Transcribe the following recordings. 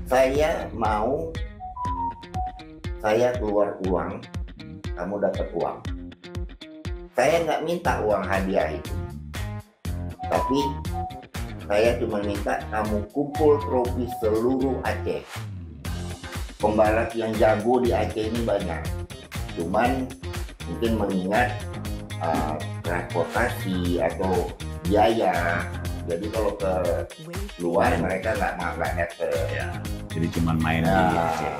saya keluar uang, kamu dapat uang. Saya nggak minta uang hadiah itu, tapi saya cuma minta kamu kumpul trofi seluruh Aceh. Pembalap yang jago di Aceh ini banyak, cuman mungkin mengingat transportasi atau biaya, jadi kalau ke luar mereka nggak datang. Ya, jadi cuma main di Aceh.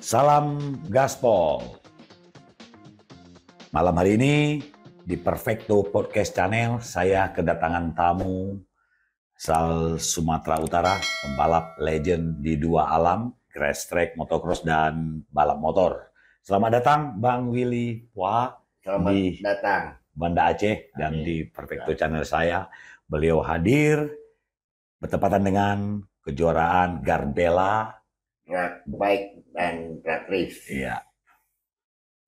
Salam gaspol. Malam hari ini di Perfecto Podcast Channel saya kedatangan tamu asal Sumatera Utara, pembalap legend di dua alam, grass track, motocross dan balap motor. Selamat datang Bang Willy Pua di datang Banda Aceh dan di Perfecto Channel saya. Beliau hadir bertepatan dengan kejuaraan Garbella Bike dan drag race. Iya.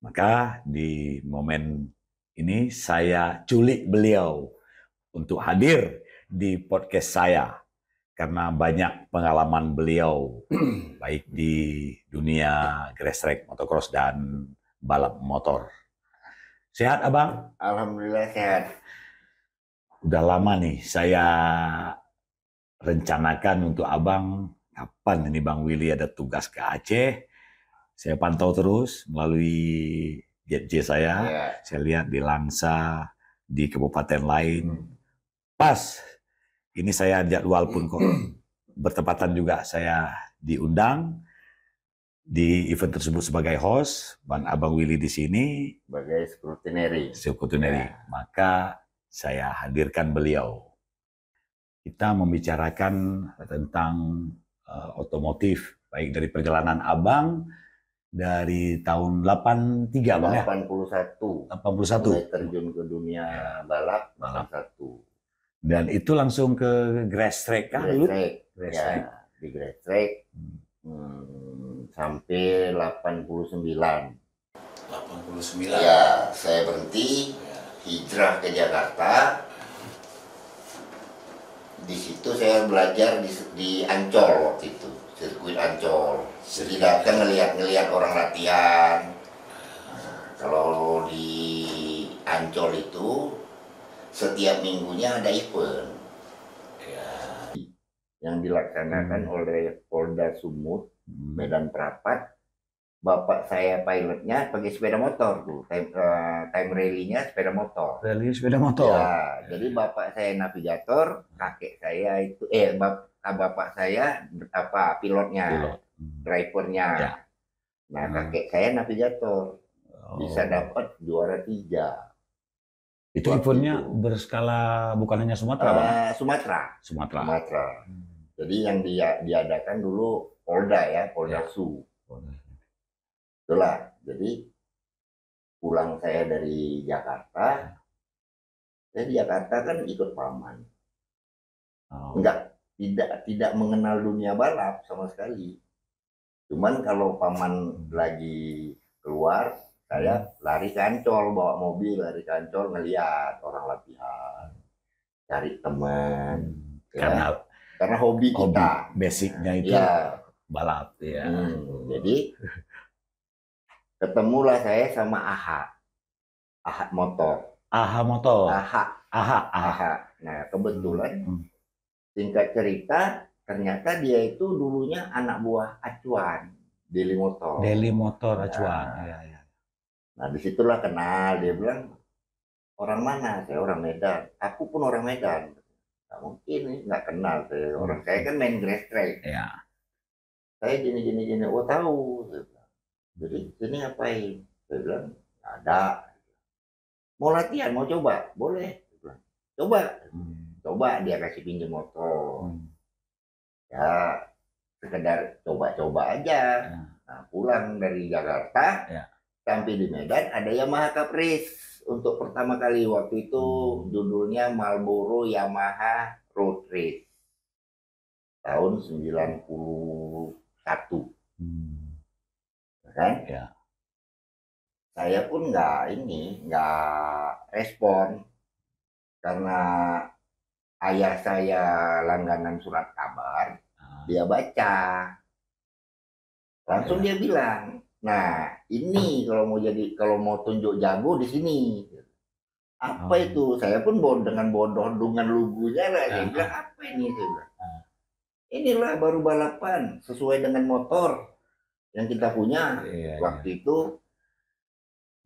Maka di momen ini saya culik beliau untuk hadir di podcast saya karena banyak pengalaman beliau baik di dunia grass track, motocross dan balap motor. Sehat Abang? Alhamdulillah sehat. Udah lama nih saya rencanakan untuk Abang, kapan ini Bang Willy ada tugas ke Aceh. Saya pantau terus melalui GJ saya. Saya lihat di Langsa, di kabupaten lain. Pas, ini saya jadwal pun kok bertepatan juga saya diundang di event tersebut sebagai host. Abang Willy di sini sebagai skrutineri. Maka saya hadirkan beliau. Kita membicarakan tentang otomotif, baik dari perjalanan Abang dari tahun 83 Bang ya? 81. Mulai terjun ke dunia balap 81. Dan itu langsung ke grass track kah dulu? Grass track. Di grass track sampai 89. 89. Ya, saya berhenti, hijrah ke Jakarta. Di situ saya belajar di Ancol waktu itu, sirkuit Ancol. Jadi datang ngelihat orang latihan. Kalau di Ancol itu setiap minggunya ada event yang dilaksanakan oleh Polda Sumut, Medan Prapat. Bapak saya pilotnya pakai sepeda motor tuh, time rally-nya sepeda motor. Rally sepeda motor. Ya, jadi bapak saya navigator, kakek saya itu bapak saya pilotnya, drivernya. Ya. Nah, kakek saya navigator, bisa dapat juara 3. Itu eventnya berskala bukan hanya Sumatera, Bang? Sumatera. Jadi yang diadakan dulu Polda ya, Polda Su. Itulah, jadi pulang saya dari Jakarta, saya di Jakarta kan ikut paman. Tidak mengenal dunia balap sama sekali. Cuman kalau paman lagi keluar, saya lari ke Ancol, bawa mobil lari ke Ancol, ngeliat orang latihan, cari teman. Karena hobi kita. Basicnya itu balap. Ya. Jadi ketemulah saya sama Aha Motor. Nah, kebetulan singkat cerita, ternyata dia itu dulunya anak buah Acuan, Deli Motor Acuan. Nah, disitulah kenal. Dia bilang, orang mana? Saya orang Medan. Aku pun orang Medan. Nggak mungkin, nggak kenal. Saya kan main grass track. Saya gini. Oh, tahu. Jadi sini ngapain? Saya bilang, ada. Mau latihan, mau coba? Boleh. Coba. Coba dia kasih pinjam motor. Ya, sekedar coba-coba aja. Nah, pulang dari Jakarta, sampai di Medan ada Yamaha Caprice untuk pertama kali. Waktu itu judulnya Marlboro Yamaha Road Race tahun 91. Kan? Ya. Saya pun nggak respon karena ayah saya langganan surat kabar. Dia baca, langsung dia bilang, nah ini kalau mau tunjuk jago di sini. Apa itu? Saya pun dengan bodoh dengan lugunya lah. Saya bilang apa ini? Saya bilang, inilah baru balapan sesuai dengan motor yang kita punya. Waktu itu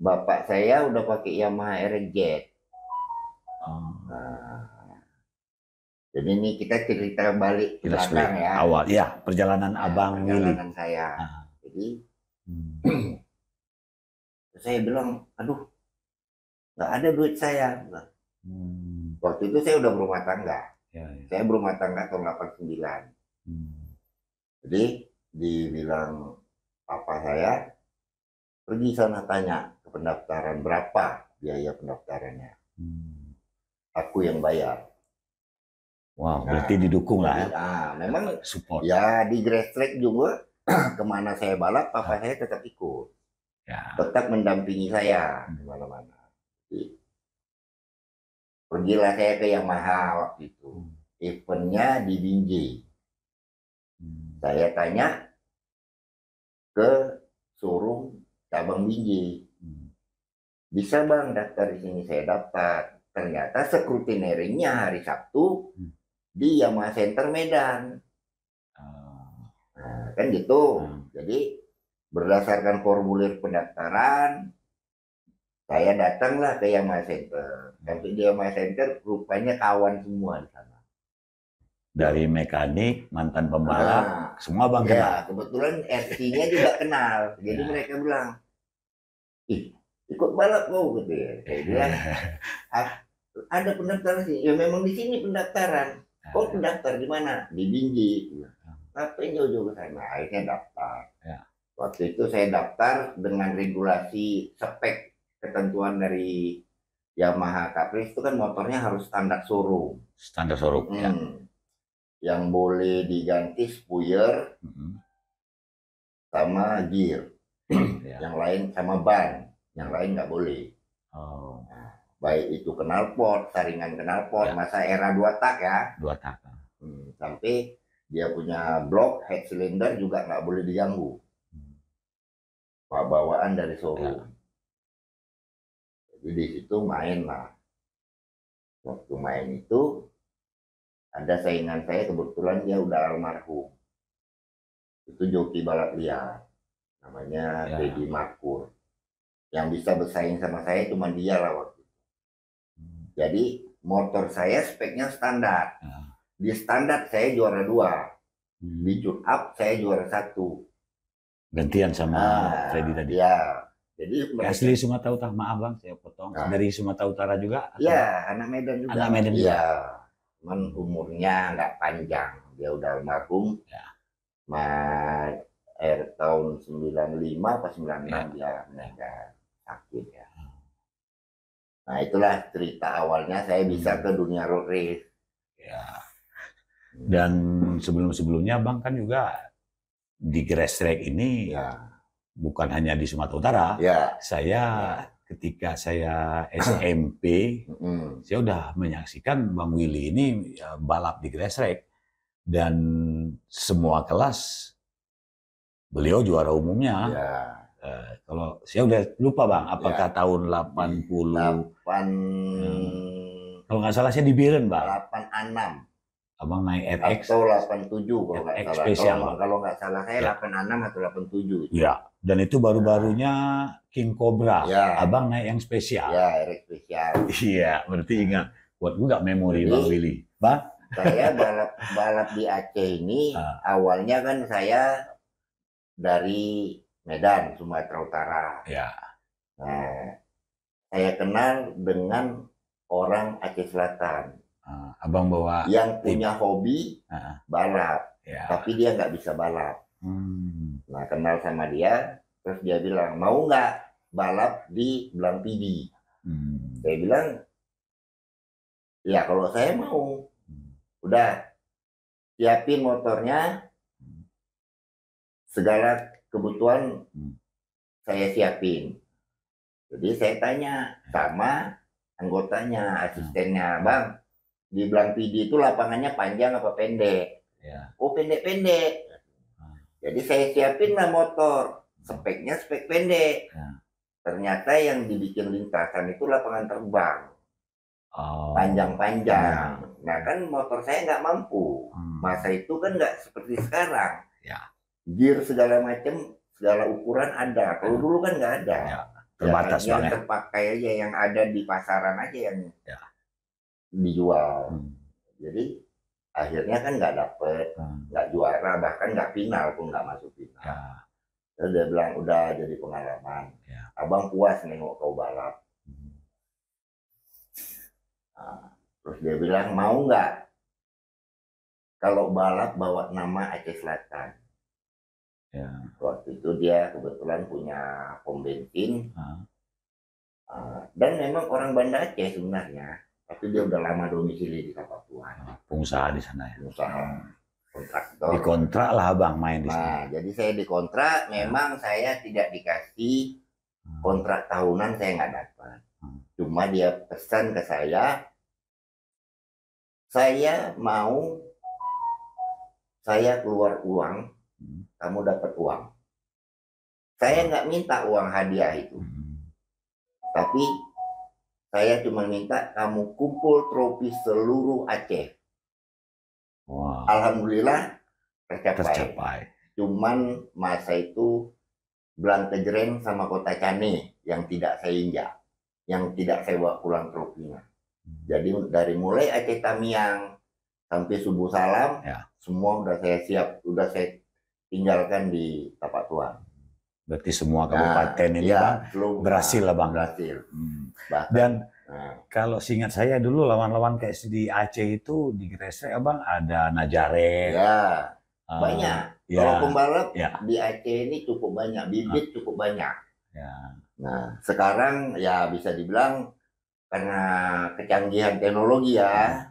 bapak saya udah pakai Yamaha RZ. Jadi ini kita cerita balik ke belakang ya. Awal, ya perjalanan Abang Willy. Perjalanan saya. Jadi saya bilang, aduh, nggak ada duit saya. Waktu itu saya udah berumah tangga. Saya berumah tangga tahun 89. Jadi dibilang papa saya, pergi sana tanya ke pendaftaran berapa biaya pendaftarannya. Aku yang bayar. Wow, berarti didukung lah ya. Memang support. Ya di grass track juga kemana saya balap, papa saya tetap ikut. Tetap mendampingi saya kemana-mana. Pergilah saya ke Yamaha waktu itu. Eventnya di Binjai. Saya tanya ke showroom cabang Binjai. Bisa bang daftar di sini? Saya daftar. Ternyata scrutineering-nya hari Sabtu di Yamaha Center Medan. Nah, kan gitu. Jadi berdasarkan formulir pendaftaran, saya datanglah ke Yamaha Center. Tapi di Yamaha Center rupanya kawan semua di sana. Dari mekanik, mantan pembalap, semua bang kenal. Ya, kebetulan RC-nya juga kenal. Jadi mereka bilang, ih, ikut balap kau gitu ya. Saya bilang, ada pendaftaran sih. Ya memang di sini pendaftaran. Kau pendaftar di mana? Di Binjai. Tapi jauh-jauh ke sana. Akhirnya daftar. Waktu itu saya daftar dengan regulasi spek ketentuan dari Yamaha Caprice itu kan motornya harus standar showroom. Standar showroom. Yang boleh diganti spoiler sama gear. Yang lain sama ban. Yang lain nggak boleh. Baik itu knalpot, saringan knalpot, masa era 2 tak ya. 2 tak. Sampai dia punya blok head cylinder juga nggak boleh diganggu. Bawaan dari showroom. Jadi di situ main lah. Waktu main itu ada saingan saya, kebetulan dia udah almarhum. Itu joki balap liar. Namanya Teddy Markur. Yang bisa bersaing sama saya cuma dia lah waktu itu. Jadi motor saya speknya standar. Di standar saya juara 2. Di tune up saya juara 1. Gantian sama Freddy tadi. Ya. Jadi asli Sumatera Utara, maaf bang, saya potong. Dari Sumatera Utara juga? Iya, anak Medan juga. Anak Medan juga. Iya. Cuman umurnya nggak panjang. Dia udah almarhum. Tahun 95 pas 96 dia meninggal sakit ya. Nah itulah cerita awalnya saya bisa ke dunia road race. Dan sebelum-sebelumnya bang kan juga di grass track ini bukan hanya di Sumatera Utara. Saya ketika saya SMP, saya udah menyaksikan Bang Willy ini balap di grass track dan semua kelas beliau juara umumnya. Kalau saya udah lupa bang, apakah tahun 80? Kalau nggak salah saya di Biren bang. 86. Abang naik RX atau 87 kalau nggak salah. Spesial. Kalau nggak salah saya 86 atau 87. Ya, dan itu baru-barunya King Cobra. Abang naik yang spesial. Ya, RX spesial. Iya, berarti ingat. Buat gue nggak memori Bang Willy. Bang? Saya balap di Aceh ini awalnya kan saya dari Medan, Sumatera Utara. Nah, saya kenal dengan orang Aceh Selatan. Abang bawa yang punya hobi balap, tapi dia nggak bisa balap. Nah, kenal sama dia, terus dia bilang, mau nggak balap di Blampidi? Saya bilang, ya kalau saya mau. Udah, siapin motornya, segala kebutuhan saya siapin. Jadi saya tanya sama anggotanya, asistennya, Bang, di Blampidi itu lapangannya panjang apa pendek? Oh, pendek-pendek. Jadi saya siapin lah motor, speknya spek pendek. Ternyata yang dibikin lintasan itu lapangan terbang, panjang-panjang. Nah kan motor saya nggak mampu. Masa itu kan nggak seperti sekarang. Gear segala macam, segala ukuran ada. Kalau dulu kan nggak ada. Terbatas yang terpakai aja, yang ada di pasaran aja yang dijual. Jadi akhirnya kan nggak dapet, nggak juara, bahkan nggak final pun nggak masuk final. Terus dia bilang, udah jadi pengalaman. Abang puas nengok kau balap. Nah, terus dia bilang, mau nggak kalau balap bawa nama Aceh Selatan? Waktu itu dia kebetulan punya pom bensin. Dan memang orang Banda Aceh sebenarnya. Tapi dia udah lama domisili di Kapapuan. Pengusaha di sana ya. Pengusaha kontraktor. Dikontrak lah abang main di sana. Nah, jadi saya dikontrak. Memang saya tidak dikasih kontrak tahunan, saya nggak dapat. Cuma dia pesan ke saya mau, saya keluar uang, kamu dapat uang. Saya nggak minta uang hadiah itu, tapi saya cuma minta kamu kumpul trofi seluruh Aceh. Alhamdulillah tercapai. Cuman masa itu Blankejreng sama Kota Cane yang tidak saya injak, yang tidak saya bawa pulang trofinya. Jadi dari mulai Aceh Tamiang sampai Subuh Salam, semua udah saya siap, udah saya tinggalkan di Tapak Tuan. Berarti semua kabupaten ini Bang berhasil lah Bang. Berhasil. Dan kalau seingat saya dulu lawan-lawan kayak di Aceh itu di Gresik Abang ada Najaret. Banyak. Kalau pembalap di Aceh ini cukup banyak, bibit cukup banyak. Nah, sekarang ya bisa dibilang karena kecanggihan teknologi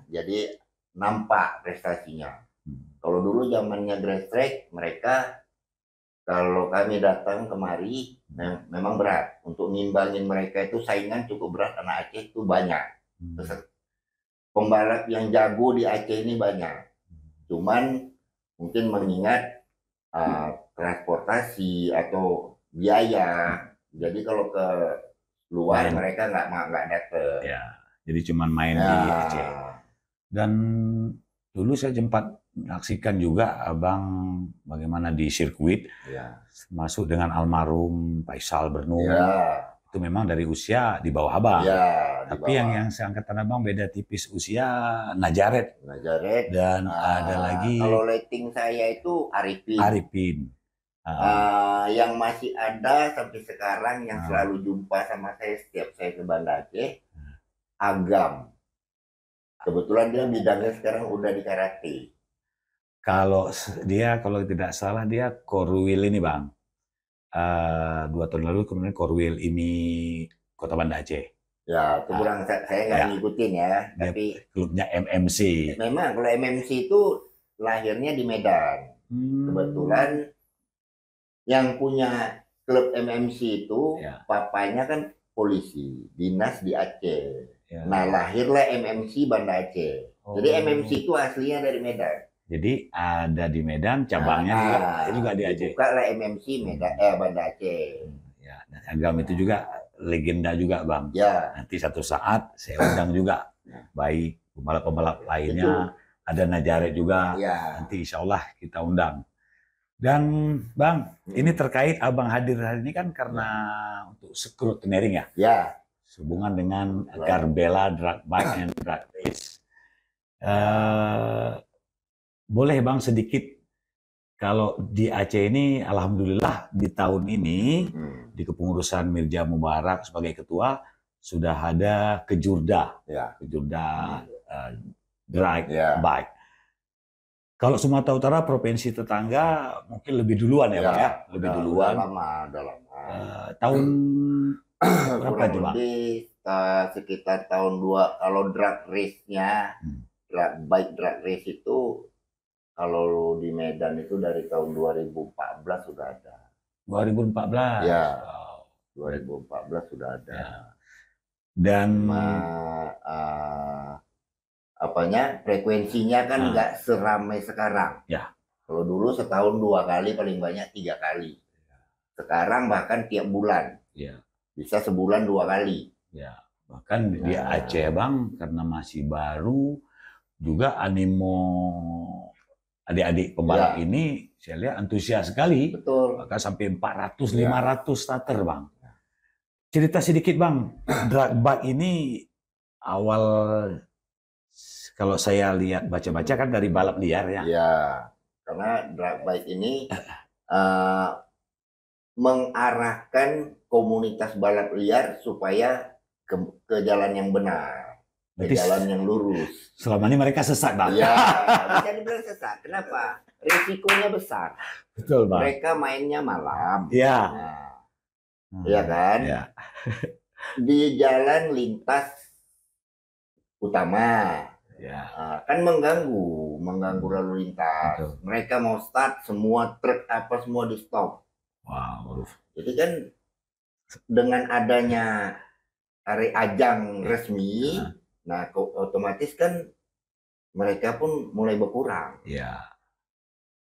jadi nampak prestasinya. Kalau dulu zamannya Gresik, mereka kalau kami datang kemari memang berat untuk ngimbangin mereka, itu saingan cukup berat karena Aceh itu banyak. Pembalap yang jago di Aceh ini banyak. Cuman mungkin mengingat transportasi atau biaya, jadi kalau ke luar mereka nggak dapet. Jadi cuman main di Aceh. Dan dulu saya sempat menyaksikan juga Abang bagaimana di sirkuit masuk dengan almarhum Faisal Bernur. Itu memang dari usia di bawah Abang. Tapi yang seangkatan Abang beda tipis usia Najaret. Dan ada lagi. Kalau rating saya itu Arifin. Yang masih ada sampai sekarang yang selalu jumpa sama saya setiap saya ke Banda Aceh, Agam. Kebetulan dia bidangnya sekarang udah di karate. Kalau tidak salah dia Korwil ini Bang. 2 tahun lalu kemudian Korwil ini Kota Banda Aceh. Ya, itu kurang saya nggak ngikutin ya. Tapi klubnya MMC. Memang kalau MMC itu lahirnya di Medan. Kebetulan yang punya klub MMC itu papanya kan polisi, dinas di Aceh. Nah, lahirlah MMC Banda Aceh. Jadi MMC itu aslinya dari Medan. Jadi ada di Medan, cabangnya juga di Aceh. Buka lah MMC Banda Aceh. Dan Agam itu juga legenda juga Bang. Nanti satu saat saya undang juga. Baik pembalap-pembalap lainnya, ada Najaret juga. Nanti insya Allah kita undang. Dan Bang, ini terkait Abang hadir hari ini kan karena untuk scrutineering ya? Sehubungan dengan Garbella Drag Bike and Drag Race. Boleh Bang sedikit, kalau di Aceh ini alhamdulillah di tahun ini di kepengurusan Mirja Mubarak sebagai ketua sudah ada Kejurda. Kejurda drag bike. Kalau Sumatera Utara, provinsi tetangga mungkin lebih duluan ya, Bang ya? Lebih duluan. Udah lama. Tahun berapa itu, Bang? Lebih sekitar tahun 2, kalau drag race-nya, bike drag race itu, kalau di Medan itu dari tahun 2014 sudah ada. 2014? Ya, 2014 sudah ada. Ya. Dan frekuensinya kan nggak seramai sekarang. Ya. Kalau dulu setahun 2 kali, paling banyak 3 kali. Sekarang bahkan tiap bulan. Ya. Bisa sebulan 2 kali. Ya. Bahkan di Aceh, Bang, karena masih baru, juga animo adik-adik pembalap ini saya lihat antusias sekali. Betul. Bahkan sampai 400-500 starter, Bang. Cerita sedikit, Bang. Drag bike ini awal, kalau saya lihat baca-baca kan dari balap liar ya. Iya. Karena drag bike ini mengarahkan komunitas balap liar supaya ke jalan yang benar. Ke jalan yang lurus. Selama ini mereka sesat, Bang. Iya, bisa dibilang sesat. Kenapa? Risikonya besar. Betul, Bang. Mereka mainnya malam. Iya. Iya kan? Ya. Di jalan lintas utama. Ya. Kan mengganggu lalu lintas. Betul. Mereka mau start, semua truk apa semua di stop. Wow. Jadi kan dengan adanya ajang resmi, nah otomatis kan mereka pun mulai berkurang. Ya.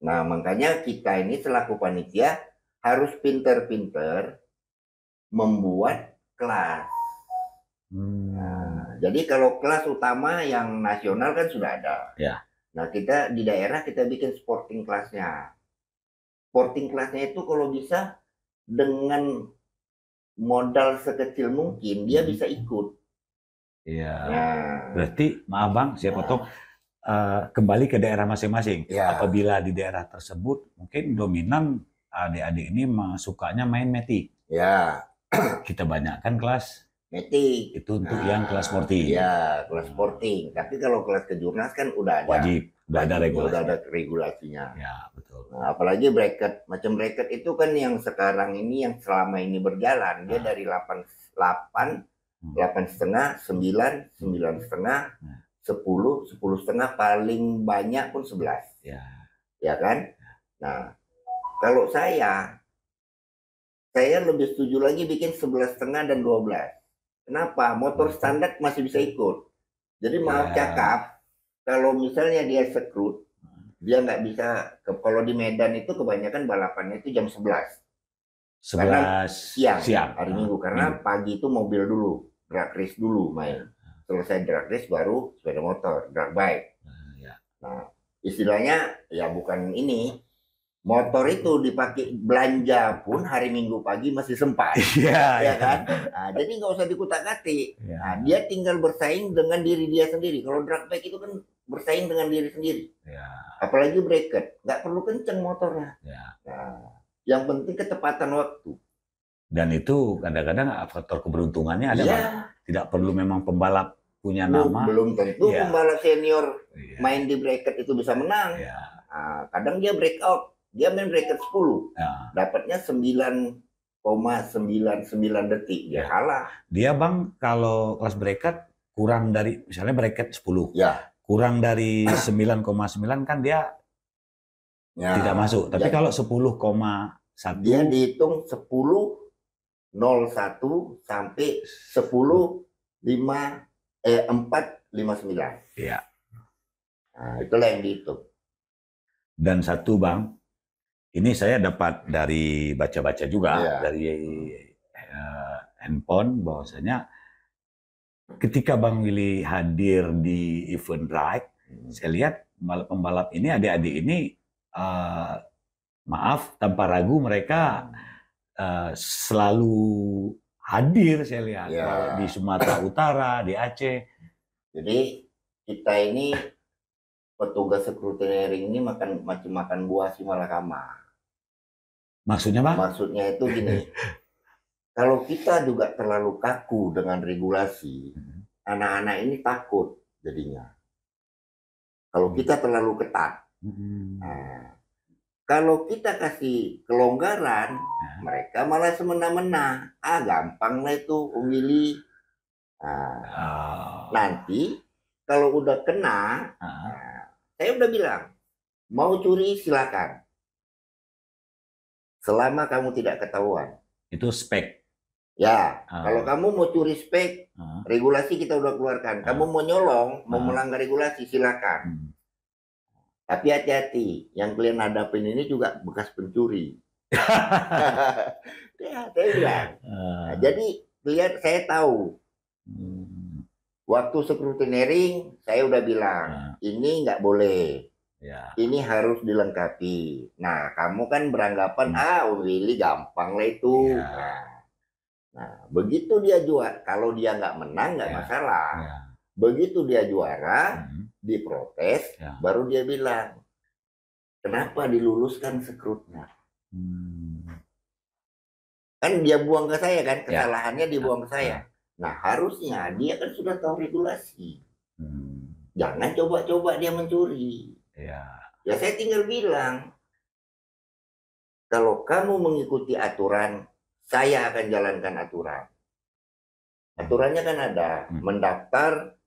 Nah makanya kita ini selaku panitia harus pinter-pinter membuat kelas. Nah, jadi kalau kelas utama yang nasional kan sudah ada. Ya. Nah kita di daerah kita bikin sporting kelasnya. Sporting kelasnya itu kalau bisa dengan modal sekecil mungkin dia bisa ikut. Iya. Berarti maaf, Bang, saya potong. Kembali ke daerah masing-masing. Apabila di daerah tersebut mungkin dominan adik-adik ini sukanya main metik. Ya. Kita banyakkan kelas metik. Itu untuk yang kelas sporting. Iya, kelas sporting. Tapi kalau kelas kejurnas kan udah ada. Wajib. Udah ada regulasi. Udah ada regulasinya. Ya, betul. Nah, apalagi bracket. Macam bracket itu kan yang sekarang ini, yang selama ini berjalan. Dia dari 8,5, 9,5, 10, 10,5, paling banyak pun 11. Ya kan? Nah, kalau saya lebih setuju lagi bikin 11,5 dan 12. Kenapa? Motor standar masih bisa ikut. Jadi maaf cakap, kalau misalnya dia sekrut, dia nggak bisa. Kalau di Medan itu kebanyakan balapannya itu jam 11. Karena siang hari Minggu. Karena pagi itu mobil dulu, drag race dulu main. Selesai drag race baru sepeda motor, drag bike. Nah, istilahnya ya bukan ini. Motor itu dipakai belanja pun hari Minggu pagi masih sempat, ya kan? Nah, jadi nggak usah dikutak-katik. Nah, dia tinggal bersaing dengan diri dia sendiri. Kalau drag bike itu kan bersaing dengan diri sendiri. Apalagi bracket, nggak perlu kenceng motornya. Nah, yang penting ketepatan waktu. Dan itu kadang-kadang faktor keberuntungannya ada, Bang. Tidak perlu memang pembalap punya nama. Belum tentu pembalap senior main di bracket itu bisa menang. Nah, kadang dia breakout. Dia main bracket 10, dapatnya 9,99 detik, dia kalah. Dia, Bang, kalau kelas bracket kurang dari, misalnya bracket 10, kurang dari 9,9 kan dia tidak masuk. Tapi kalau 10,1, dia dihitung 10,01 sampai 4,59. Iya. Nah, itulah yang dihitung. Dan satu, Bang, ini saya dapat dari baca-baca juga, dari handphone, bahwasanya ketika Bang Willy hadir di event drag, saya lihat pembalap ini, adik-adik ini, maaf, tanpa ragu mereka selalu hadir, saya lihat, di Sumatera Utara, di Aceh. Jadi kita ini petugas scrutineering ini makan buah si malakama. Maksudnya, Bang? Maksudnya itu gini, kalau kita juga terlalu kaku dengan regulasi, anak-anak ini takut jadinya. Kalau kita terlalu ketat. Nah, kalau kita kasih kelonggaran, mereka malah semena-mena. Gampang lah itu, Om Willy. Nanti kalau udah kena, saya udah bilang, mau curi silakan. Selama kamu tidak ketahuan. Itu spek. Ya, kalau kamu mau curi spek, regulasi kita udah keluarkan. Kamu mau nyolong, mau melanggar regulasi, silakan. Tapi hati-hati, yang kalian hadapin ini juga bekas pencuri. Ya, saya bilang. Nah, jadi lihat, saya tahu. Waktu scrutineering, saya udah bilang, ini nggak boleh. Ya. Ini harus dilengkapi. Nah, kamu kan beranggapan, Willy gampang lah itu. Ya. Nah, begitu dia juara, kalau dia nggak menang nggak masalah. Ya. Begitu dia juara, diprotes, baru dia bilang, kenapa diluluskan sekrutnya? Kan dia buang ke saya kan, kesalahannya dibuang ke saya. Nah, harusnya dia kan sudah tahu regulasi. Jangan coba-coba dia mencuri. Ya saya tinggal bilang, kalau kamu mengikuti aturan, saya akan jalankan aturan. Aturannya kan ada, mendaftar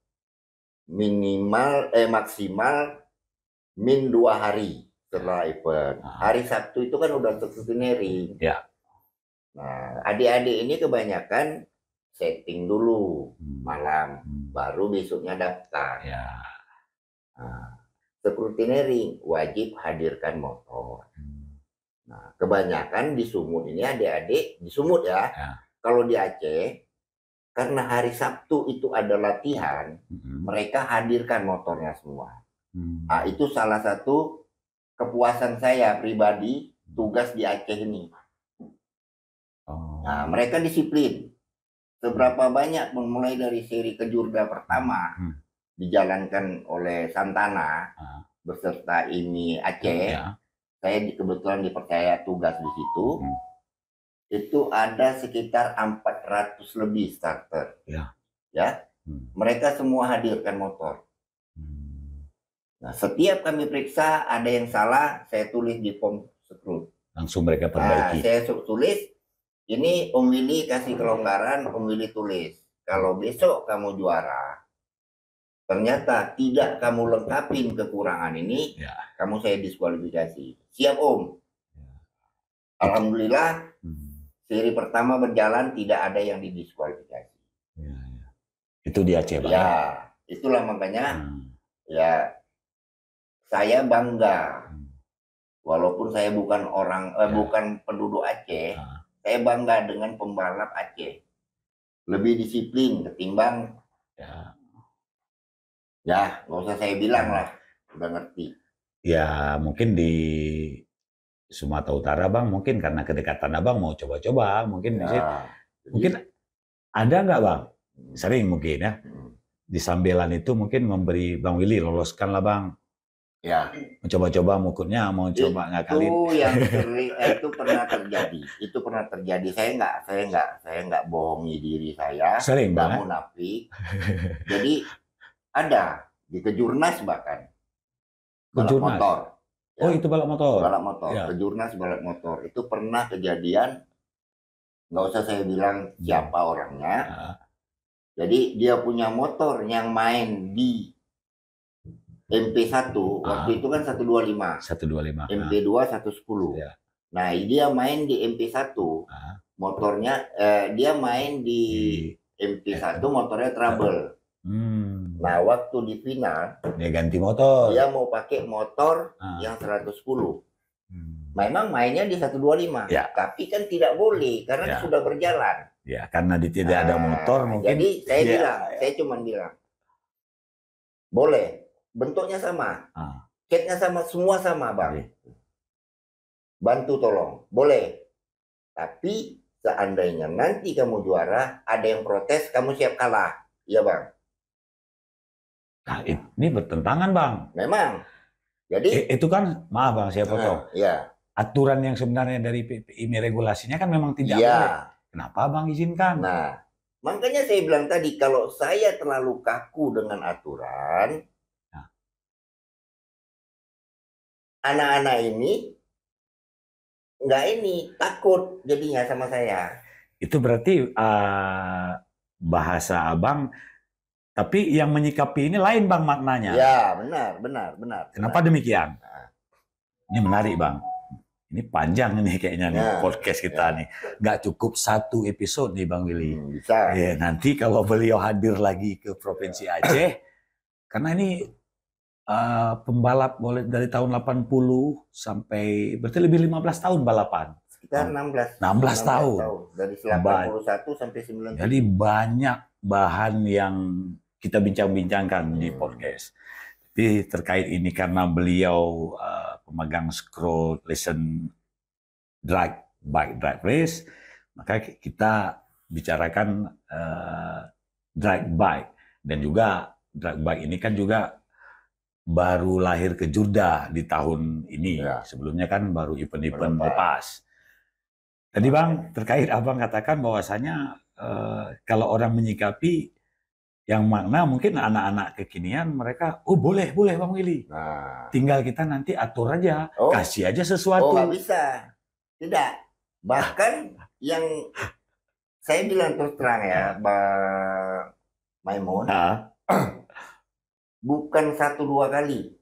minimal maksimal min 2 hari setelah event. Hari Sabtu itu kan udah scrutineering. Ya. Nah, adik-adik ini kebanyakan setting dulu malam, baru besoknya daftar. Ya. Nah, scrutineering wajib hadirkan motor. Nah, kebanyakan di Sumut ini adik-adik di Sumut ya. Kalau di Aceh, karena hari Sabtu itu ada latihan, mereka hadirkan motornya semua. Nah, itu salah satu kepuasan saya pribadi tugas di Aceh ini. Nah, mereka disiplin. Seberapa banyak mulai dari seri kejurda pertama dijalankan oleh Santana beserta ini Aceh. Saya kebetulan dipercaya tugas di situ. Itu ada sekitar 400 lebih starter. Ya. Mereka semua hadirkan motor. Nah, setiap kami periksa ada yang salah, saya tulis di form skrut. Langsung mereka perbaiki. Nah, saya tulis, ini Om Willy kasih kelonggaran, Om Willy tulis. Kalau besok kamu juara, ternyata tidak kamu lengkapin kekurangan ini, kamu saya diskualifikasi. Siap Om. Alhamdulillah, seri pertama berjalan tidak ada yang didiskualifikasi. Itu di Aceh, Pak? Ya, itulah makanya ya saya bangga. Walaupun saya bukan bukan penduduk Aceh, saya bangga dengan pembalap Aceh. Lebih disiplin ketimbang ya, nggak usah saya bilang lah, udah ngerti. Ya, mungkin di Sumatera Utara, Bang, mungkin karena kedekatan Abang mau coba-coba, mungkin mungkin ada nggak, Bang? Sering mungkin ya. Di sambilan itu mungkin memberi Bang Willy, loloskan lah, Bang. Ya. Mencoba-coba mukurnya, mau coba ngakalin. Itu yang sering, itu pernah terjadi. Itu pernah terjadi. Saya nggak bohongi diri saya. Sering, Bang. Nggak munafik. Jadi ada di Kejurnas bahkan. Balap motor. Oh, itu balap motor. Balap motor. Ya. Kejurnas balap motor. Itu pernah kejadian. Nggak usah saya bilang siapa orangnya. Jadi dia punya motor yang main di MP1, waktu itu kan 125. 125. MP2 110. Ya. Nah, dia main di MP1. Motornya dia main di MP1, motornya trouble. Nah, waktu di final dia ganti motor. Dia mau pakai motor yang 110. Memang mainnya di 125. Ya. Tapi kan tidak boleh karena sudah berjalan. Ya, karena tidak ada motor mungkin. Jadi saya bilang, saya cuma bilang, boleh, bentuknya sama, catnya sama, semua sama, Bang. Bantu tolong, boleh. Tapi seandainya nanti kamu juara, ada yang protes, kamu siap kalah, iya Bang. Nah, ini bertentangan, Bang. Memang. Jadi itu kan, maaf Bang, saya potong. Ya. Aturan yang sebenarnya dari PPI regulasinya kan memang tidak boleh. Kenapa Bang izinkan? Nah, makanya saya bilang tadi, kalau saya terlalu kaku dengan aturan, anak-anak ini nggak takut jadinya sama saya. Itu berarti bahasa abang, tapi yang menyikapi ini lain bang maknanya. Ya benar. Kenapa demikian? Ini menarik bang. Ini panjang nih kayaknya nih podcast kita nih. Nggak cukup 1 episode nih Bang Willy. Bisa. Ya, nanti kalau beliau hadir lagi ke Provinsi Aceh, karena ini pembalap boleh dari tahun 80 sampai berarti lebih 15 tahun balapan. Sekitar 16 tahun. Dari 81 sampai 90. Jadi banyak bahan yang kita bincang-bincangkan di podcast. Tapi terkait ini karena beliau pemegang scroll lesson drag race, maka kita bicarakan drag bike. Dan juga drag bike ini kan juga baru lahir ke Jurda di tahun ini. Ya. Sebelumnya kan baru event-event lepas. Tadi Bang, terkait Abang katakan bahwasanya kalau orang menyikapi yang makna mungkin anak-anak kekinian mereka, oh boleh Bang Willy. Nah. Tinggal kita nanti atur aja, kasih aja sesuatu. Oh nggak bisa, tidak. Bahkan yang saya bilang terus terang ya, Bang Maimun, bukan 1-2 kali,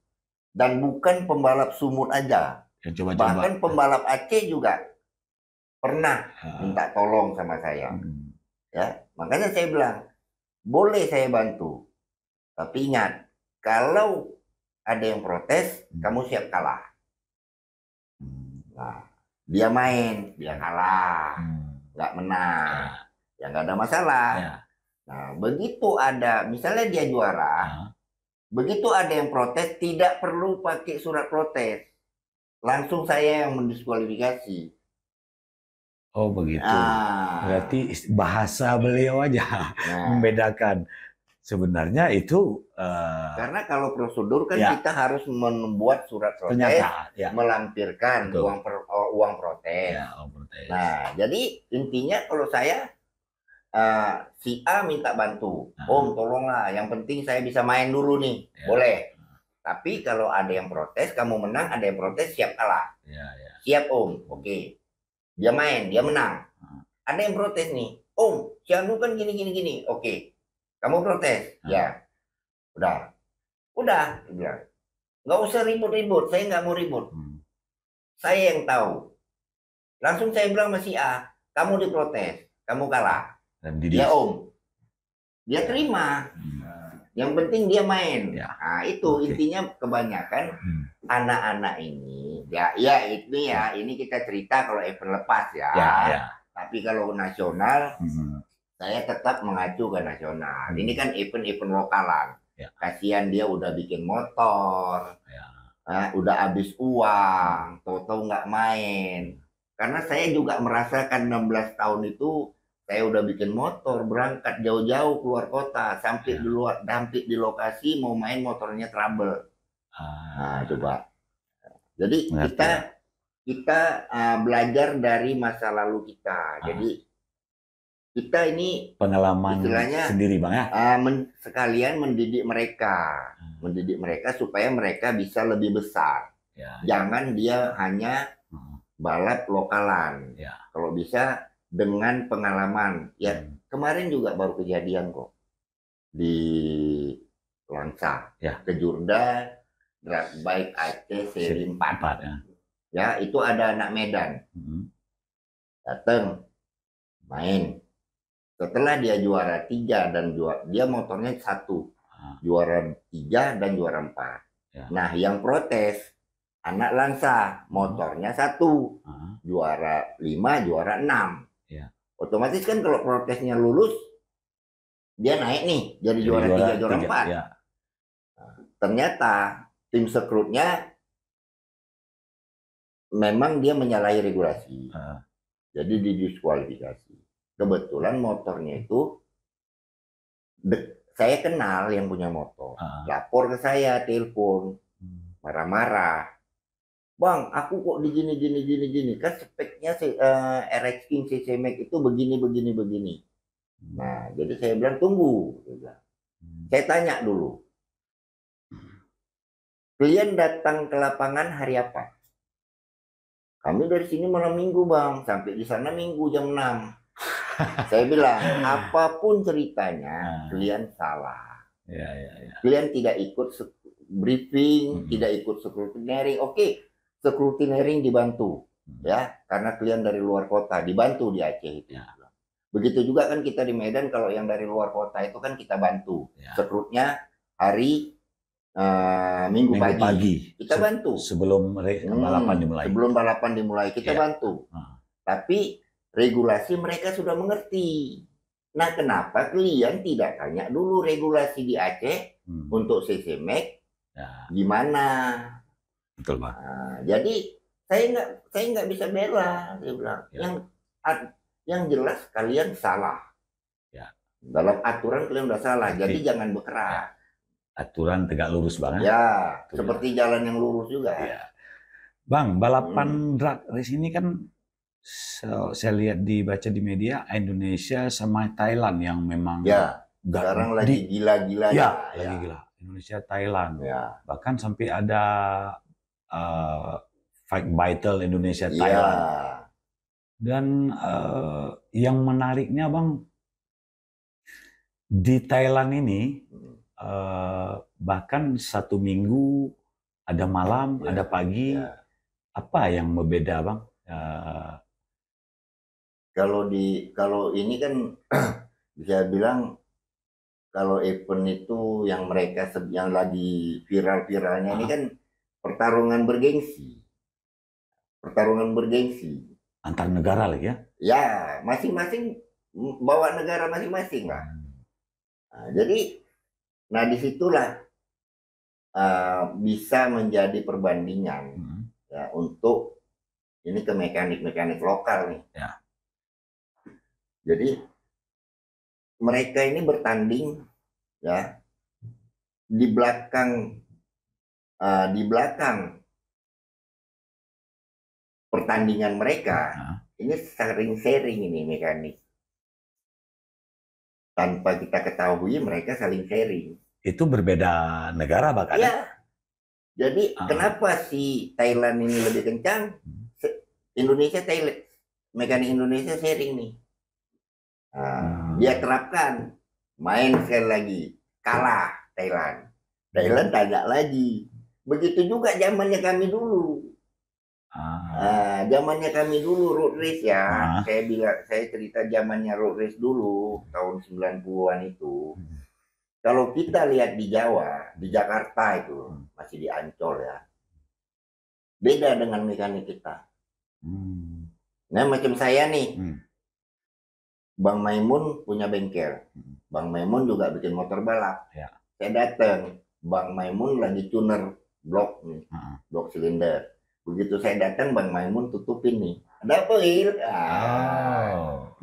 dan bukan pembalap Sumut aja. Bahkan pembalap Aceh juga pernah minta tolong sama saya. Ya, makanya saya bilang, boleh saya bantu, tapi ingat, kalau ada yang protes, kamu siap kalah. Nah, dia main, dia kalah, nggak menang, ya nggak ada masalah. Nah, begitu ada, misalnya dia juara, begitu ada yang protes, tidak perlu pakai surat protes, langsung saya yang mendiskualifikasi. Oh begitu. Berarti bahasa beliau aja membedakan. Sebenarnya itu karena kalau prosedur kan kita harus membuat surat protes, melampirkan uang protes. Nah, jadi intinya kalau saya si A minta bantu, Om tolonglah, yang penting saya bisa main dulu nih, boleh. Tapi kalau ada yang protes, kamu menang, ada yang protes, siap kalah. Siap Om, oke. Dia main, dia menang. Ada yang protes nih, Om, si Anu kan gini. Oke, kamu protes, ya. Udah, bilang. Nggak usah ribut-ribut, saya nggak mau ribut. Saya yang tahu. Langsung saya bilang sama si A, kamu diprotes, kamu kalah. Ya Om, dia terima. Yang penting dia main. Nah itu intinya kebanyakan anak-anak ini. Ini kita cerita kalau event lepas ya. Tapi kalau nasional, saya tetap mengacu ke nasional. Ini kan event-event lokalan. Kasihan dia udah bikin motor, udah habis uang, tahu-tahu nggak main. Karena saya juga merasakan 16 tahun itu, saya udah bikin motor, berangkat jauh-jauh keluar kota, sampai di lokasi mau main motornya trouble. Nah, coba. Jadi kita belajar dari masa lalu kita. Jadi kita ini pengalaman sendiri Bang ya. Sekalian mendidik mereka supaya mereka bisa lebih besar. Jangan dia hanya balap lokalan. Kalau bisa dengan pengalaman. Ya, kemarin juga baru kejadian kok di Langsa, ke Jurda, drag bike Aceh seri 4. Ya, itu ada anak Medan. Datang main. Setelah dia juara 3 dan dia motornya 1. Juara 3 dan juara 4. Nah, yang protes anak Langsa, motornya 1. Juara 5, juara 6. Otomatis kan kalau protesnya lulus, dia naik nih jadi juara 3, juara 4. Nah, ternyata tim sekrutnya memang dia menyalahi regulasi. Jadi didiskualifikasi. Kebetulan motornya itu saya kenal yang punya motor. Lapor ke saya, telepon, marah-marah. Bang, aku kok gini. Kan speknya RX King CC Max itu begini. Nah, jadi saya bilang tunggu. Saya tanya dulu. Kalian datang ke lapangan hari apa? Kami dari sini malam minggu bang, sampai di sana minggu jam 6. Saya bilang, apapun ceritanya, kalian salah. Kalian tidak ikut briefing, tidak ikut scrutineering. Oke, scrutineering dibantu, ya, karena kalian dari luar kota, dibantu di Aceh itu. Begitu juga kan kita di Medan, kalau yang dari luar kota itu kan kita bantu. Scrutnya hari Minggu pagi kita bantu sebelum balapan dimulai. Sebelum balapan dimulai kita bantu. Tapi regulasi mereka sudah mengerti. Nah, kenapa kalian tidak tanya dulu regulasi di Aceh untuk CCMEC gimana? Betul, Pak. Jadi saya nggak bisa bela, dia bilang. Yang jelas kalian salah. Dalam aturan kalian udah salah. Jadi jangan berkeras. Aturan tegak lurus banget. Ya, seperti jalan yang lurus juga. Bang, balapan drag race ini kan saya lihat dibaca di media Indonesia sama Thailand yang memang sekarang lagi gila-gila lagi gila. Indonesia Thailand. Bahkan sampai ada fight battle Indonesia Thailand. Dan yang menariknya Bang, di Thailand ini bahkan 1 minggu ada malam, ada pagi. Apa yang berbeda, Bang? Kalau ini kan bisa bilang kalau event itu yang mereka yang lagi viral-viralnya ini kan pertarungan bergengsi. Pertarungan bergengsi antar negara lagi ya? Ya, masing-masing bawa negara masing-masing lah. Jadi nah, disitulah bisa menjadi perbandingan ya untuk ini ke mekanik-mekanik lokal nih. Jadi mereka ini bertanding ya di belakang pertandingan mereka ini sering sharing ini mekanik. Tanpa kita ketahui mereka saling sharing. Itu berbeda negara bahkan. Iya. Jadi kenapa si Thailand ini lebih kencang? Indonesia Thailand, mekanik Indonesia sharing nih. Dia terapkan, main sekali lagi, kalah Thailand. Thailand tanya lagi. Begitu juga zamannya kami dulu. Zamannya kami dulu road race ya. Saya cerita zamannya road race dulu tahun 90-an itu. Kalau kita lihat di Jawa, di Jakarta itu masih di Ancol ya. Beda dengan mekanik kita. Nah, macam saya nih. Bang Maimun punya bengkel. Bang Maimun juga bikin motor balap. Saya datang, Bang Maimun lagi tuner blok nih, blok silinder. Begitu saya datang, Bang Maimun tutupin nih. Ada apa, Il?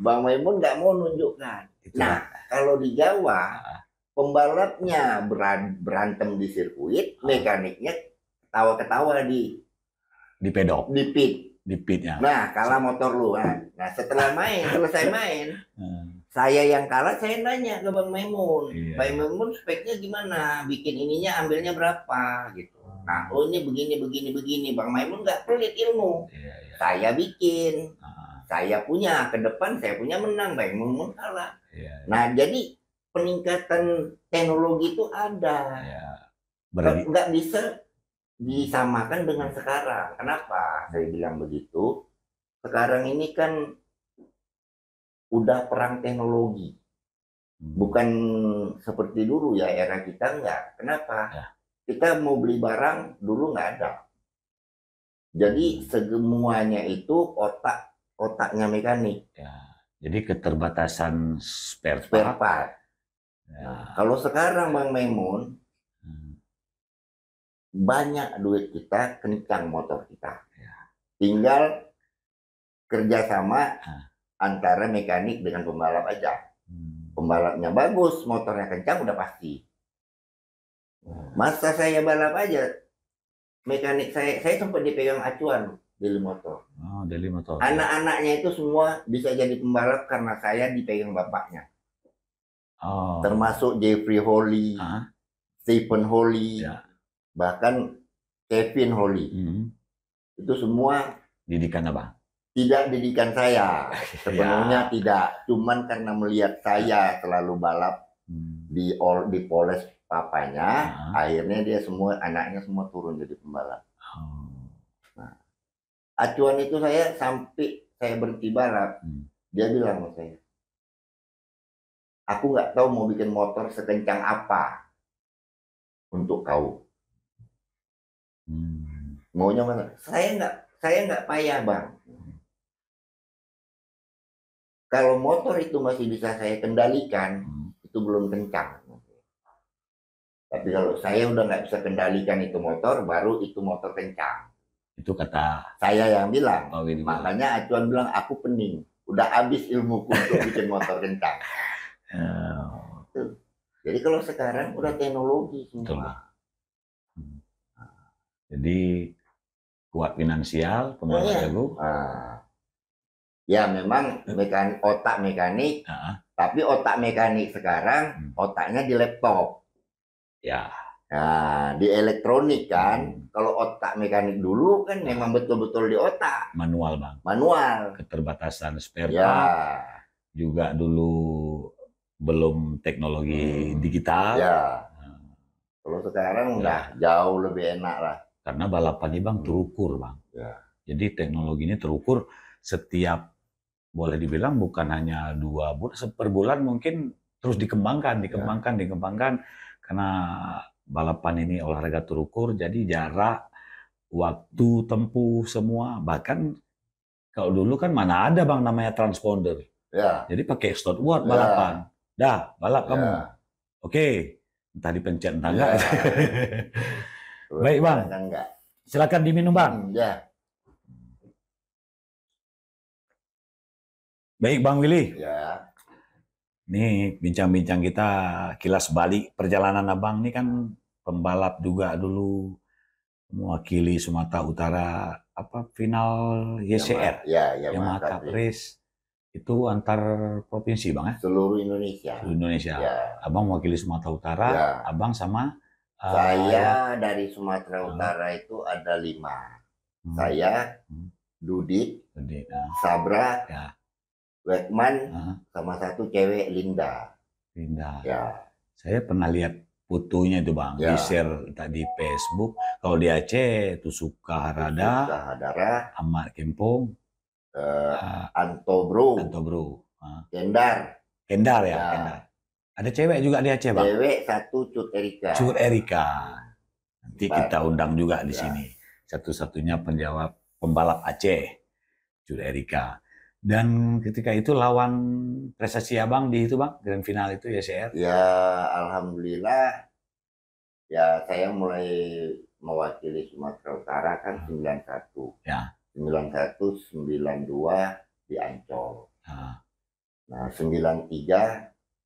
Bang Maimun nggak mau nunjukkan. Nah, kalau di Jawa, pembalapnya berantem di sirkuit, mekaniknya ketawa-ketawa di pedok, di pitnya. Nah, kalah motor lu. Nah, selesai main, saya yang kalah, saya nanya ke Bang Maimun. Bang Maimun speknya gimana? Bikin ininya ambilnya berapa gitu. Nah, oh ini begini. Bang Maimun nggak pelit ilmu. Saya bikin. Saya punya, ke depan saya punya menang, Bang Maimun kalah. Nah, jadi peningkatan teknologi itu ada. Nggak bisa disamakan dengan sekarang. Kenapa saya bilang begitu? Sekarang ini kan udah perang teknologi. Bukan seperti dulu ya, era kita enggak. Kenapa? Kita mau beli barang dulu nggak ada. Jadi semuanya itu otaknya mekanik. Jadi keterbatasan spare part. Kalau sekarang Bang Maimun, banyak duit kita, kencang motor kita. Tinggal kerjasama antara mekanik dengan pembalap aja. Pembalapnya bagus, motornya kencang, udah pasti. Masa saya balap aja, mekanik saya sempat dipegang acuan Deli Motor. Deli Motor. Anak-anaknya itu semua bisa jadi pembalap karena saya dipegang bapaknya. Termasuk Jeffrey Holly, Stephen Holly, bahkan Kevin Holly. Itu semua didikan Abang? Tidak didikan saya, sepenuhnya tidak. Cuman karena melihat saya selalu balap dipoles papanya, akhirnya dia semua anaknya semua turun jadi pembalap. Nah, acuan itu saya sampai saya berhenti balap, dia bilang sama saya, aku nggak tahu mau bikin motor sekencang apa untuk kau. Maunya mana? Saya nggak payah bang. Kalau motor itu masih bisa saya kendalikan, itu belum kencang. Tapi kalau saya udah nggak bisa kendalikan itu motor, baru itu motor kencang. Itu kata saya yang bilang. Makanya acuan bilang, aku pening. Udah habis ilmuku untuk bikin motor kencang. Jadi kalau sekarang udah teknologi semua. Jadi kuat finansial, pembalap jago. Ya memang otak mekanik, tapi otak mekanik sekarang otaknya di laptop. Ya. Nah, di elektronik kan, kalau otak mekanik dulu kan memang betul-betul di otak. Manual bang. Manual. Keterbatasan spare part. Juga dulu belum teknologi digital. Ya. Kalau sekarang udah jauh lebih enak lah. Karena balapan ini bang terukur bang. Ya. Jadi teknologi ini terukur setiap, boleh dibilang bukan hanya 2 bulan, per bulan mungkin terus dikembangkan. Karena balapan ini olahraga terukur, jadi jarak, waktu tempuh semua. Bahkan kalau dulu kan mana ada bang namanya transponder. Ya. Jadi pakai stopwatch balapan. Dah, balap kamu. Oke, entah dipencet entah enggak. Baik bang, silakan diminum bang. Baik Bang Willy. Ya. Nih bincang-bincang kita kilas balik perjalanan Abang ini kan pembalap juga dulu, mewakili Sumatera Utara final YCR. Yamaha Cup Race. Itu antar provinsi Bang ya? Seluruh Indonesia. Seluruh Indonesia. Abang mewakili Sumatera Utara, Abang sama saya dari Sumatera Utara itu ada 5. Saya, Dudik, Sabra, Wegman, sama satu cewek Linda. Ya. Saya pernah lihat fotonya itu bang, di-share tadi Facebook. Kalau di Aceh itu Sukaharada, Ahmad Kempong, Antobro, Kendar ya. Kendar. Ada cewek juga di Aceh bang. Cewek satu Cut Erika. Nanti kita undang juga di sini. Satu-satunya pembalap Aceh, Cut Erika. Dan ketika itu lawan prestasi Abang di itu bang, grand final itu YCR? Ya alhamdulillah, ya saya mulai mewakili Sumatera Utara kan 91. Ya. 91, 92 di Ancol. Nah 93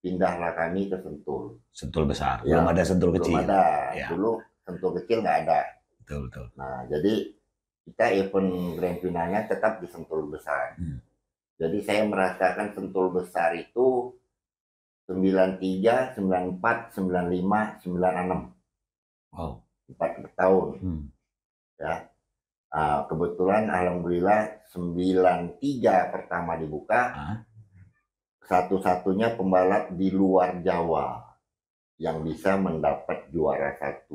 pindahlah kami ke Sentul. Sentul besar, belum ada Sentul kecil. Belum ada, dulu Sentul kecil nggak ada. Betul. Nah jadi kita event grand finalnya tetap di Sentul besar. Jadi saya merasakan Sentul besar itu 93, 94, 95, 96. Wow. 4 tahun. Ya. Kebetulan alhamdulillah 93 pertama dibuka. Satu-satunya pembalap di luar Jawa yang bisa mendapat juara 1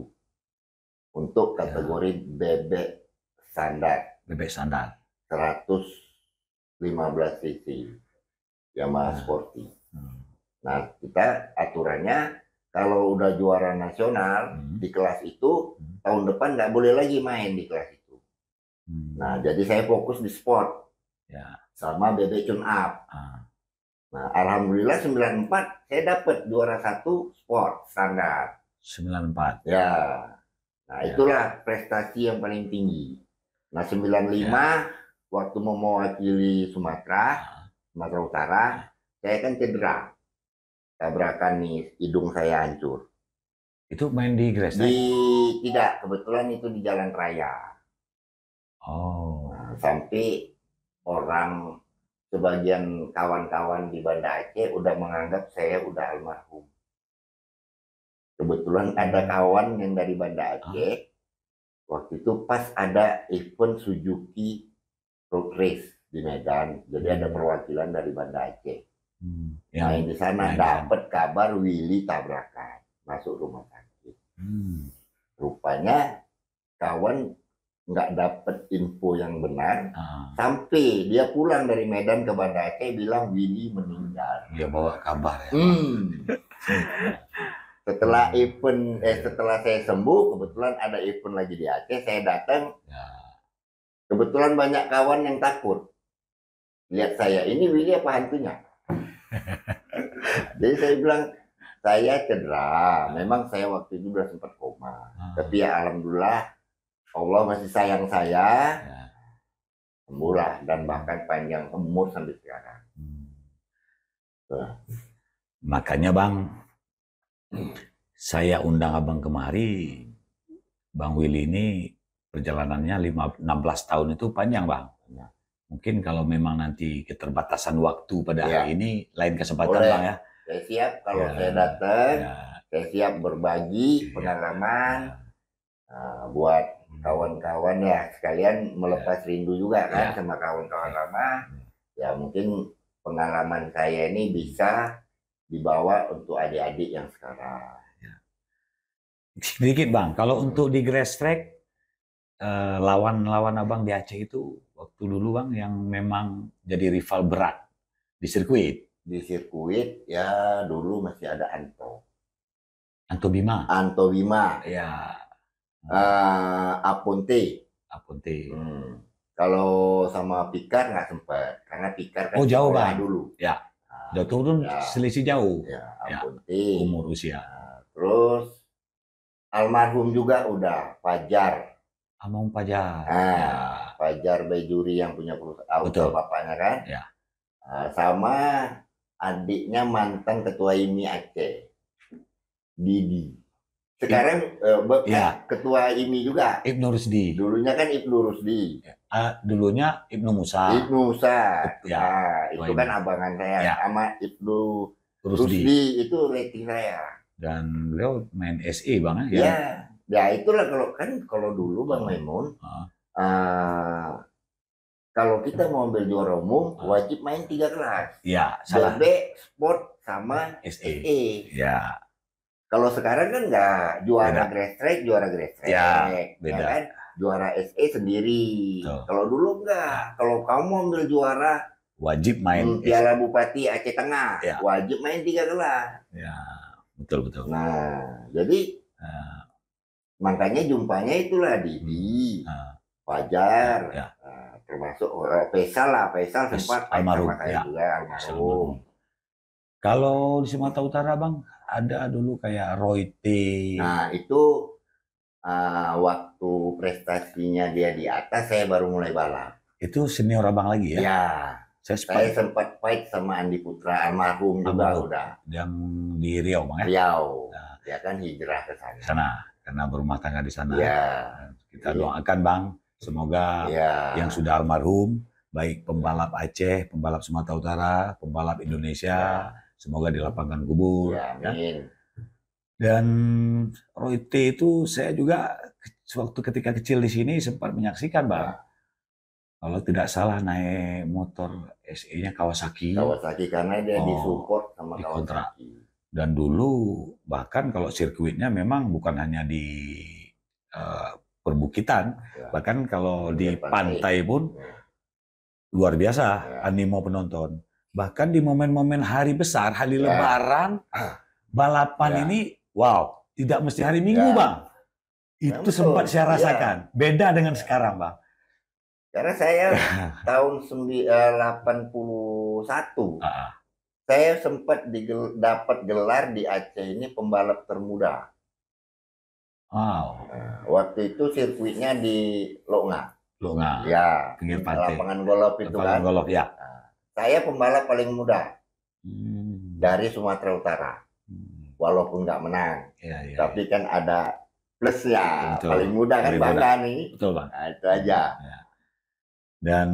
untuk kategori bebek standar. 115 cc Yamaha Sporty. Nah kita aturannya kalau udah juara nasional di kelas itu tahun depan nggak boleh lagi main di kelas itu. Nah jadi saya fokus di sport sama bebek tune up. Nah alhamdulillah 94 saya dapat juara 1 sport standar. 94. Ya. Nah itulah prestasi yang paling tinggi. Nah 95 waktu mau mewakili Sumatera Utara, saya kan cedera. Tabrakan nih, hidung saya hancur. Itu main di Gresik? Tidak, kebetulan itu di jalan raya. Nah, sampai orang, sebagian kawan-kawan di Banda Aceh udah menganggap saya udah almarhum. Kebetulan ada kawan yang dari Banda Aceh, Waktu itu pas ada event Suzuki Road Race di Medan, jadi ada perwakilan dari Banda Aceh. Main di sana, dapat kabar Willy tabrakan, masuk rumah sakit. Rupanya kawan nggak dapat info yang benar, sampai dia pulang dari Medan ke Banda Aceh bilang Willy meninggal. Dia bawa kabar ya. Setelah setelah saya sembuh, kebetulan ada event lagi di Aceh, saya datang. Kebetulan banyak kawan yang takut lihat saya, ini Willy apa hantunya? Jadi saya bilang, saya cedera. Memang saya waktu itu sudah sempat koma. Tapi ya alhamdulillah, Allah masih sayang saya. Sembuhlah dan bahkan panjang umur sampai sekarang. Makanya Bang, saya undang Abang kemari. Bang Willy ini perjalanannya 16 tahun itu panjang Bang. Mungkin kalau memang nanti keterbatasan waktu pada hari ini, lain kesempatan boleh. Bang ya. Saya siap kalau saya datang, saya siap berbagi pengalaman buat kawan-kawan ya, sekalian melepas rindu juga kan sama kawan-kawan lama. Ya mungkin pengalaman saya ini bisa dibawa untuk adik-adik yang sekarang. Sedikit Bang, kalau untuk di grass track, lawan-lawan Abang di Aceh itu waktu dulu Bang yang memang jadi rival berat di sirkuit. Di sirkuit ya dulu masih ada Anto Bima. Anto Bima. Ya. Aponte. Kalau sama Pikar nggak sempat, karena Pikar kan jauh Bang dulu. Ya. Jauh turun selisih jauh. Ya, Aponte. Umur usia. Terus almarhum juga udah Fajar. Almarhum Fajar. Fajar Bejuri yang punya perusahaan bapaknya kan. Ya. Sama adiknya mantan ketua IMI Aceh, Didi. Sekarang ketua IMI juga. Ibnu Rusdi. Dulunya kan Ibnu Rusdi. Dulunya Ibnu Musa. Ibnu Musa. Itu kan abangan saya. Sama Ibnu Rusdi itu rating saya. Dan beliau main SE Bang ya. Iya. Ya itulah kalau dulu Bang Maimun. Kalau kita mau ambil juara umum, wajib main 3 kelas. Iya, salah. BB, Sport, sama SE. Ya. Kalau sekarang kan nggak juara grass track, ya, beda. Ya kan? Juara SE sendiri. Kalau dulu nggak. Kalau kamu ambil juara, wajib main Piala Bupati Aceh Tengah, wajib main 3 kelas. Ya, betul. Nah, jadi makanya jumpanya itulah Didi, Fajar. Termasuk Faisal sempat almarhum juga almarhum. Kalau di Sumatera Utara Bang ada dulu kayak Roy T. Nah itu waktu prestasinya dia di atas saya baru mulai balap. Itu senior Abang lagi ya? Ya. Saya sempat fight sama Andi Putra almarhum juga udah. Yang di Riau Bang ya? Riau. Dia kan hijrah ke sana. Karena berumah tangga di sana. Ya. Kita doakan Bang. Semoga yang sudah almarhum, baik pembalap Aceh, pembalap Sumatera Utara, pembalap Indonesia, semoga dilapangkan kubur. Amin. Dan Roy T itu saya juga waktu ketika kecil di sini sempat menyaksikan Bang. Kalau tidak salah naik motor SE-nya Kawasaki. Kawasaki karena dia disupport sama Kawasaki. Dan dulu bahkan kalau sirkuitnya memang bukan hanya di perbukitan, bahkan kalau di pantai pun luar biasa animo penonton. Bahkan di momen-momen hari besar, hari Lebaran, balapan ini, tidak mesti hari Minggu Bang. Itu sempat saya rasakan. Beda dengan sekarang Bang. Karena saya tahun 81, saya sempat dapat gelar di Aceh ini pembalap termuda. Waktu itu sirkuitnya di Longa. Ya, pinggir pantai. Lapangan golf itu kan. Saya pembalap paling muda dari Sumatera Utara. Walaupun nggak menang, tapi kan ada plusnya. Paling muda kan bangga nih. Betul Bang. Nah, itu aja. Dan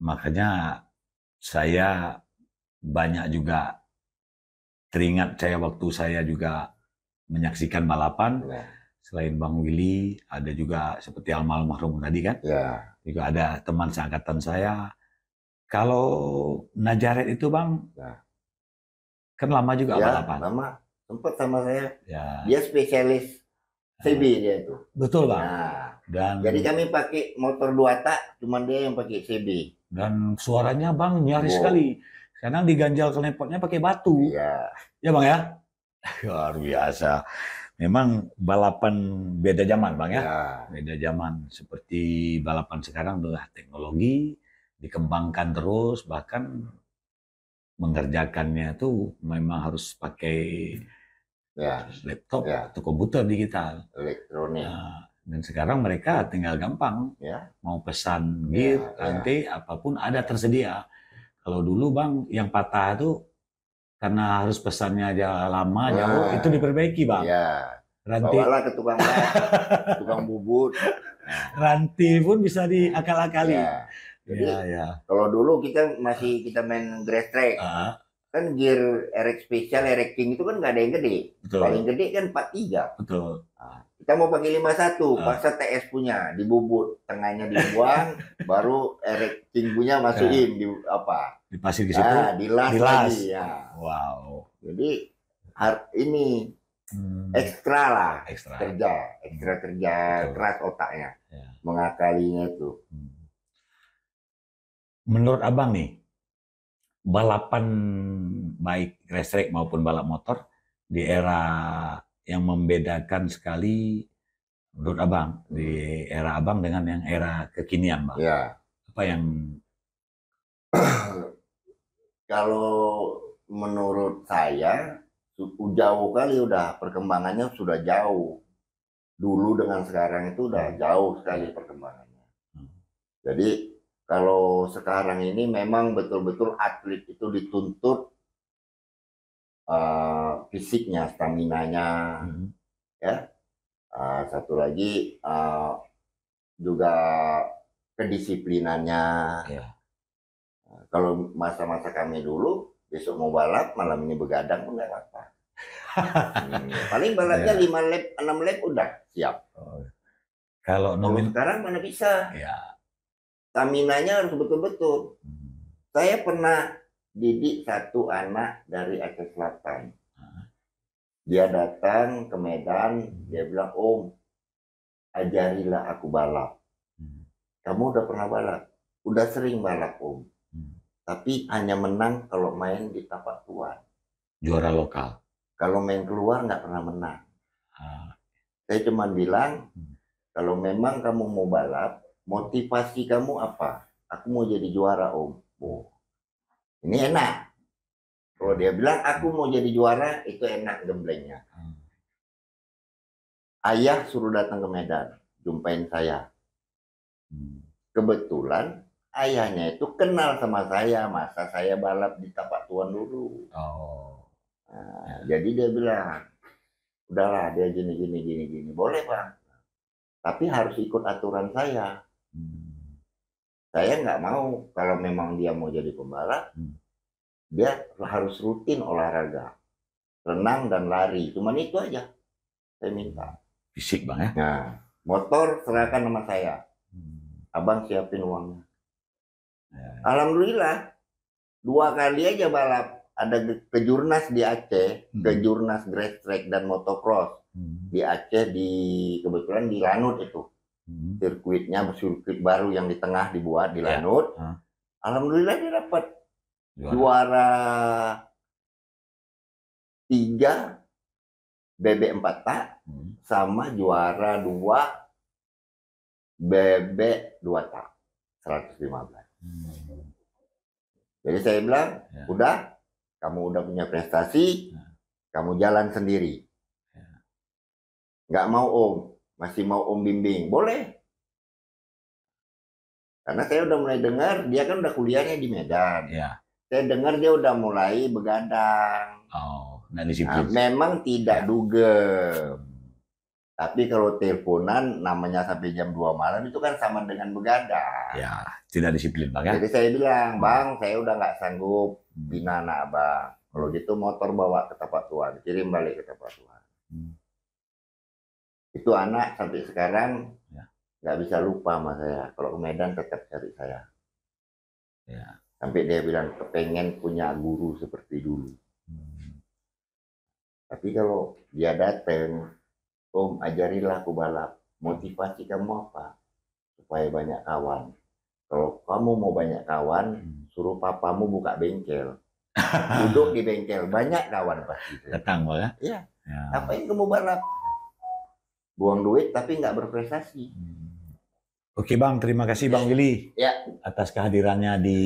makanya saya banyak juga teringat waktu saya juga menyaksikan balapan. Selain Bang Willy, ada juga seperti almarhum tadi kan? Ya. Juga ada teman seangkatan saya. Kalau Najaret itu Bang, ya, kan lama juga balapan. Lama. Sempat sama saya. Ya. Dia spesialis CB dia itu. Betul Bang. Dan jadi kami pakai motor 2 tak, cuman dia yang pakai CB. Dan suaranya Bang nyaris sekali. Sekarang diganjal knalpotnya pakai batu. Iya. Ya Bang ya? Luar biasa. Memang balapan beda zaman Bang ya? Beda zaman. Seperti balapan sekarang adalah teknologi, dikembangkan terus, bahkan mengerjakannya itu memang harus pakai laptop atau komputer digital. Elektronik. Dan sekarang mereka tinggal gampang. Mau pesan gear, rantai, apapun ada tersedia. Kalau dulu Bang, yang patah itu karena harus pesannya aja lama, jauh, itu diperbaiki Bang. Rantai. Bawalah ke tukang bubut. Rantai pun bisa diakal-akali. Jadi kalau dulu kita main grass track, kan gear RX Special, RX King itu kan nggak ada yang gede. Betul. Paling gede kan 43. Betul. Kita mau pakai 51, paksa TS punya, dibubut, tengahnya dibuang, baru RX King punya masukin di apa? Dipasang di situ. Dilas lagi. Wow. Jadi ini ekstra lah, kerja keras otaknya, mengakalinya itu. Menurut Abang nih, balapan baik race track maupun balap motor di era yang membedakan sekali menurut Abang di era Abang dengan yang era kekinian Bang. Apa yang kalau menurut saya jauh kali udah perkembangannya sudah jauh. Dulu dengan sekarang itu udah jauh sekali perkembangannya. Jadi kalau sekarang ini memang betul-betul atlet itu dituntut fisiknya, staminanya, satu lagi juga kedisiplinannya. Kalau masa-masa kami dulu, besok mau balap, malam ini begadang pun nggak apa-apa. Paling balapnya 5 lap, 6 lap udah siap. Kalau sekarang mana bisa? Staminanya harus betul-betul. Saya pernah didik satu anak dari Aceh Selatan. Dia datang ke Medan, dia bilang, "Om, ajarilah aku balap." "Kamu udah pernah balap?" "Udah sering balap, Om. Tapi hanya menang kalau main di tapak tuan." Juara lokal. Kalau main keluar nggak pernah menang. Saya cuma bilang, kalau memang kamu mau balap, motivasi kamu apa? "Aku mau jadi juara, Om." Ini enak. Kalau dia bilang, "Aku mau jadi juara," itu enak gemblengnya. Ayah suruh datang ke Medan, jumpain saya. Kebetulan ayahnya itu kenal sama saya, masa saya balap di tapak tuan dulu. Jadi dia bilang, "Udahlah, dia gini. Boleh Bang, tapi harus ikut aturan saya." Saya nggak mau, kalau memang dia mau jadi pembalap, dia harus rutin olahraga, renang dan lari. Cuman itu aja saya minta. Fisik Bang ya? Nah, motor serahkan sama saya. Abang siapin uangnya. Alhamdulillah, 2 kali aja balap. Ada kejurnas di Aceh, kejurnas grass track dan motocross di Aceh, kebetulan di Lanut itu. Sirkuitnya sirkuit baru yang di tengah dibuat di Lanut. Alhamdulillah dia dapat juara 3 BB 4 tak sama juara 2 BB 2 tak 115. Jadi saya bilang, udah, kamu udah punya prestasi, kamu jalan sendiri. Nggak mau Om, masih mau Om bimbing, boleh. Karena saya udah mulai dengar, dia kan udah kuliahnya di Medan. Saya dengar dia udah mulai begadang. Memang tidak dugem. Tapi kalau teleponan namanya sampai jam 2 malam itu kan sama dengan begadang. Tidak disiplin Bang ya. Jadi saya bilang, "Bang, saya udah nggak sanggup bina anak Abang. Kalau gitu motor bawa ke tapak tuan, kirim balik ke tapak tuan." Itu anak sampai sekarang Ya. nggak bisa lupa sama saya. Kalau ke Medan tetap cari saya. Ya. Sampai dia bilang kepengen punya guru seperti dulu. Tapi kalau dia datang, Om ajarilah aku balap. Motivasi kamu apa? Supaya banyak kawan. Kalau kamu mau banyak kawan, suruh papamu buka bengkel. Duduk di bengkel, banyak kawan pasti. Datang, Pak ya? Iya. Ya. Ngapain kamu balap? Buang duit tapi nggak berprestasi. Oke Bang, terima kasih Bang Willy Ya. atas kehadirannya di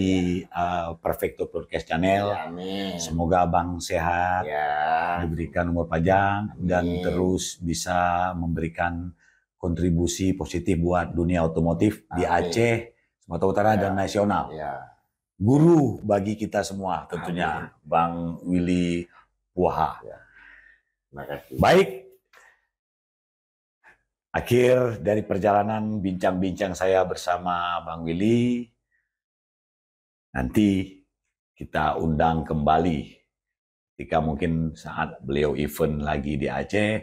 Perfecto Podcast Channel. Ya, amin. Semoga Bang sehat, ya, diberikan umur panjang, amin. Dan terus bisa memberikan kontribusi positif buat dunia otomotif di Aceh, Sumatera Utara, dan nasional. Ya. Guru bagi kita semua tentunya, amin. Bang Willy Puaha. Ya. Terima kasih. Baik. Akhir dari perjalanan bincang-bincang saya bersama Bang Willy. Nanti kita undang kembali ketika mungkin saat beliau event lagi di Aceh,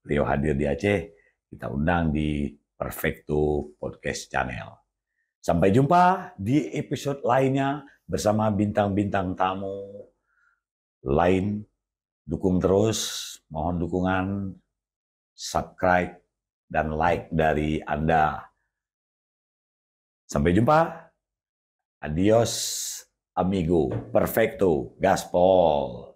beliau hadir di Aceh, kita undang di Perfecto Podcast Channel. Sampai jumpa di episode lainnya bersama bintang-bintang tamu lain. Dukung terus, mohon dukungan, subscribe, dan like dari Anda. Sampai jumpa. Adios, amigo. Perfecto. Gaspol.